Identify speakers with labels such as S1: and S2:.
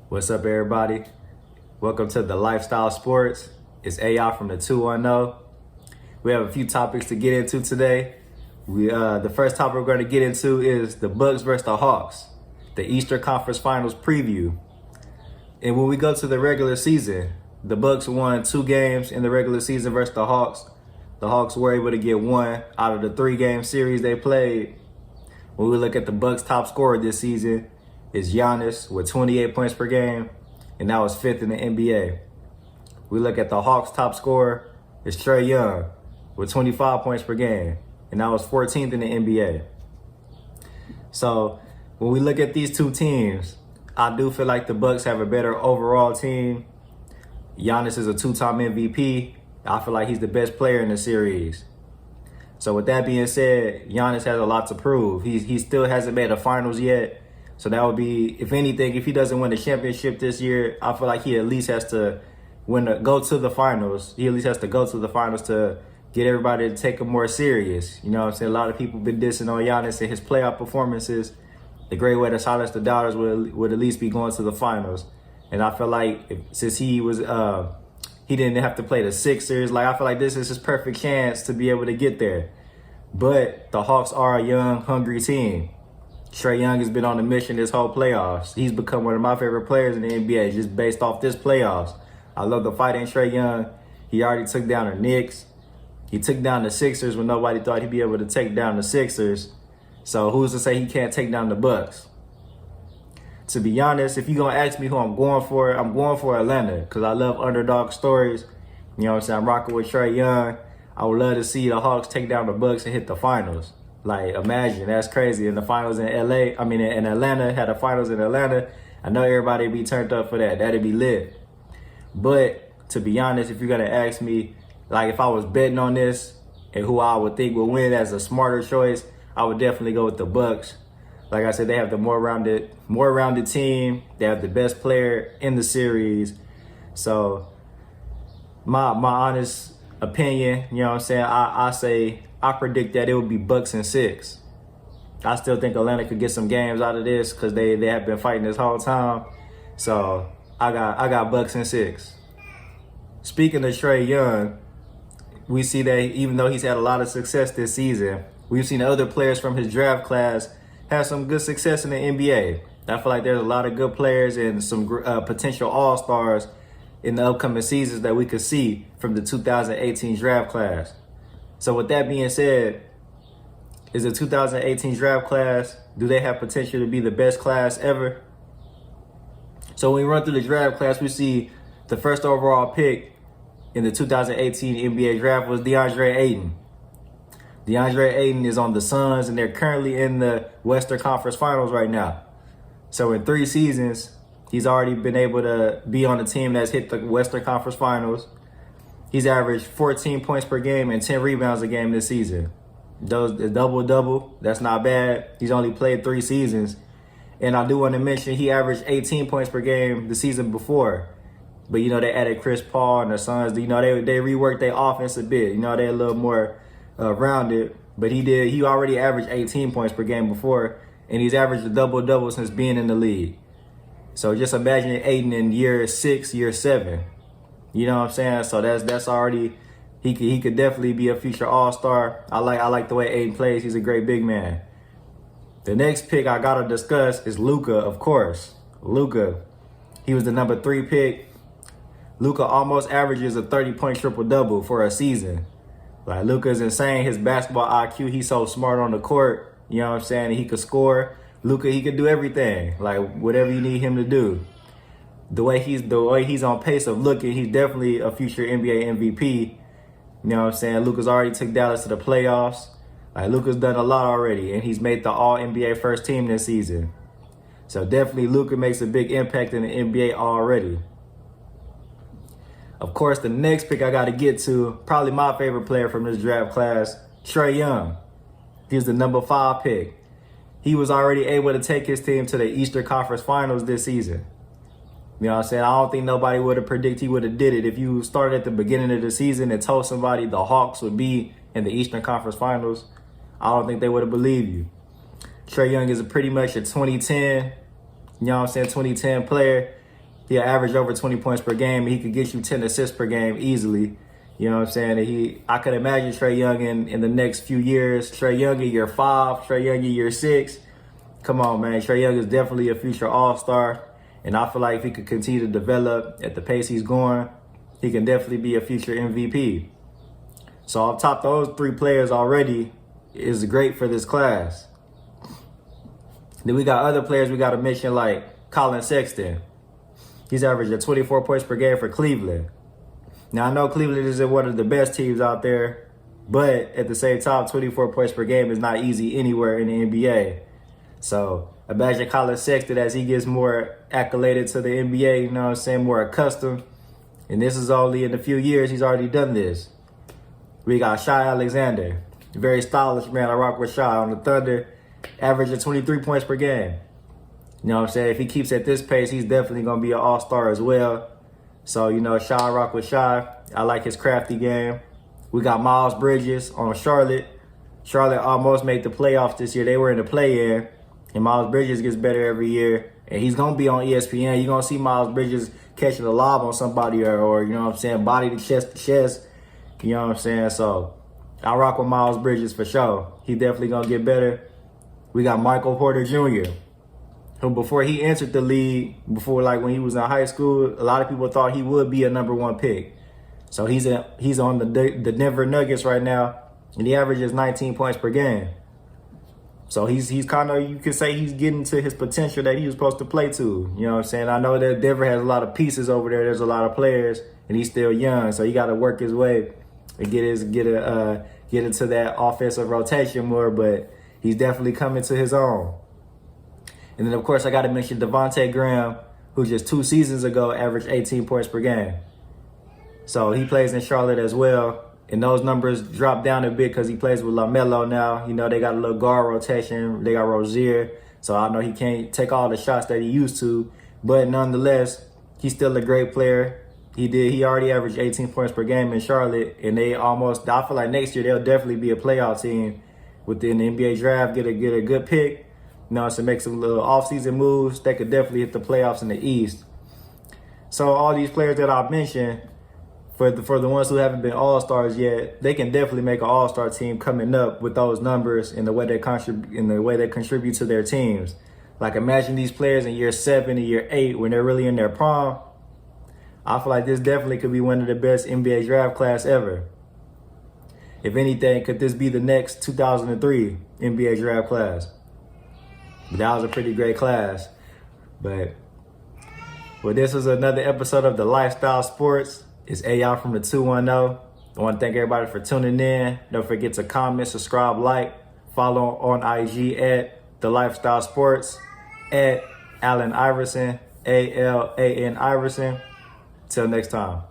S1: What's up, everybody? Welcome to the Lifestyle Sports. It's AI from the 210. We have a few topics to get into today. The first topic we're going to get into is the Bucks versus the Hawks, the Eastern Conference Finals preview. And when we go to the regular season, the Bucks won 2 games in the regular season versus the Hawks. The Hawks were able to get 1 out of the 3-game series they played. When we look at the Bucks' top scorer this season, is Giannis with 28 points per game, and that was 5th in the NBA. We look at the Hawks' top scorer is Trae Young with 25 points per game, and that was 14th in the NBA. So when we look at these two teams, I do feel like the Bucks have a better overall team. Giannis is a 2-time MVP. I feel like he's the best player in the series. So with that being said, Giannis has a lot to prove. He still hasn't made the finals yet. So that would be, if anything, if he doesn't win the championship this year, I feel like he at least has to go to the finals. He at least has to go to the finals to get everybody to take him more serious. You know what I'm saying? A lot of people been dissing on Giannis and his playoff performances. The great way to silence the doubters would at least be going to the finals. And I feel like since he didn't have to play the Sixers, I feel like this is his perfect chance to be able to get there. But the Hawks are a young, hungry team. Trae Young has been on a mission this whole playoffs. He's become one of my favorite players in the NBA just based off this playoffs. I love the fight in Trae Young. He already took down the Knicks. He took down the Sixers when nobody thought he'd be able to take down the Sixers. So who's to say he can't take down the Bucks? To be honest, if you're going to ask me who I'm going for Atlanta because I love underdog stories. You know what I'm saying? I'm rocking with Trae Young. I would love to see the Hawks take down the Bucks and hit the finals. Like, imagine, that's crazy. In the finals in in Atlanta, had the finals in Atlanta. I know everybody be turned up for that. That'd be lit. But to be honest, if you're going to ask me, if I was betting on this and who I would think would win as a smarter choice, I would definitely go with the Bucks. Like I said, they have the more rounded team. They have the best player in the series. So my honest opinion, you know what I'm saying, I predict that it would be Bucks in 6. I still think Atlanta could get some games out of this because they have been fighting this whole time. So I got Bucks in 6. Speaking of Trae Young, we see that even though he's had a lot of success this season, we've seen other players from his draft class have some good success in the NBA. I feel like there's a lot of good players and some potential all-stars in the upcoming seasons that we could see from the 2018 draft class. So with that being said, is the 2018 draft class, do they have potential to be the best class ever? So when we run through the draft class, we see the first overall pick in the 2018 NBA draft was DeAndre Ayton. DeAndre Ayton is on the Suns, and they're currently in the Western Conference Finals right now. So in 3 seasons, he's already been able to be on a team that's hit the Western Conference Finals. He's averaged 14 points per game and 10 rebounds a game this season. Those double-double, that's not bad. He's only played 3 seasons. And I do want to mention he averaged 18 points per game the season before. But, they added Chris Paul and the Suns. They reworked their offense a bit. They're a little more rounded. But he already averaged 18 points per game before. And he's averaged a double-double since being in the league. So just imagine Ayton in year 6, year 7. You know what I'm saying? So that's already, he could definitely be a future all-star. I like the way Ayton plays. He's a great big man. The next pick I gotta discuss is Luka, of course. Luka, he was the number 3 pick. Luka almost averages a 30-point triple-double for a season. Luka's insane. His basketball IQ, he's so smart on the court. You know what I'm saying? He could score. Luka, he could do everything. Whatever you need him to do. The way he's on pace of looking, he's definitely a future NBA MVP. You know what I'm saying? Luka's already took Dallas to the playoffs. Luka's done a lot already, and he's made the All-NBA first team this season. So definitely Luka makes a big impact in the NBA already. Of course, the next pick I got to get to, probably my favorite player from this draft class, Trae Young. He's the number 5 pick. He was already able to take his team to the Eastern Conference Finals this season. You know what I'm saying? I don't think nobody would have predicted he would have did it. If you started at the beginning of the season and told somebody the Hawks would be in the Eastern Conference Finals, I don't think they would have believed you. Trae Young is pretty much a 2010, you know what I'm saying, 2010 player. He'll average over 20 points per game. He could get you 10 assists per game easily. You know what I'm saying? And I could imagine Trae Young in the next few years. Trae Young in year 5, Trae Young in year 6. Come on, man. Trae Young is definitely a future all-star. And I feel like if he could continue to develop at the pace he's going, he can definitely be a future MVP. So off top, those 3 players already is great for this class. Then we got other players we got to mention, like Colin Sexton. He's averaging 24 points per game for Cleveland. Now, I know Cleveland isn't one of the best teams out there, but at the same time, 24 points per game is not easy anywhere in the NBA. So imagine Colin Sexton as he gets more accoladed to the NBA, you know what I'm saying, more accustomed. And this is only in a few years he's already done this. We got Shai Alexander, very stylish man. I rock with Shai on the Thunder, averaging 23 points per game. You know what I'm saying? If he keeps at this pace, he's definitely going to be an all-star as well. So, you know, Shai, rock with Shai. I like his crafty game. We got Miles Bridges on Charlotte. Charlotte almost made the playoffs this year. They were in the play-in. And Miles Bridges gets better every year. And he's going to be on ESPN. You're going to see Miles Bridges catching a lob on somebody or, you know what I'm saying, body to chest. You know what I'm saying? So, I rock with Miles Bridges for sure. He definitely going to get better. We got Michael Porter Jr., who before he entered the league, when he was in high school, a lot of people thought he would be a #1 pick. So he's on the Denver Nuggets right now, and he averages 19 points per game. So he's kind of, you could say he's getting to his potential that he was supposed to play to. You know what I'm saying? I know that Denver has a lot of pieces over there. There's a lot of players, and he's still young, so he got to work his way and get into that offensive rotation more. But he's definitely coming to his own. And then, of course, I got to mention Devontae Graham, who just 2 seasons ago averaged 18 points per game. So he plays in Charlotte as well. And those numbers dropped down a bit because he plays with LaMelo now. You know, they got a little guard rotation. They got Rozier. So I know he can't take all the shots that he used to. But nonetheless, he's still a great player. He already averaged 18 points per game in Charlotte. And I feel like next year they'll definitely be a playoff team within the NBA draft, get a good pick. You know, so make some little offseason moves. They could definitely hit the playoffs in the East. So all these players that I mentioned, for the ones who haven't been all-stars yet, they can definitely make an all-star team coming up with those numbers and the way they contribute to their teams. Like, imagine these players in year 7 and year 8 when they're really in their prime. I feel like this definitely could be one of the best NBA draft class ever. If anything, could this be the next 2003 NBA draft class? But that was a pretty great class. But this was another episode of the Lifestyle Sports. It's AI from the 210. I want to thank everybody for tuning in. Don't forget to comment, subscribe, like, follow on IG at the Lifestyle Sports, at Allen Iverson, ALAN Iverson. Till next time.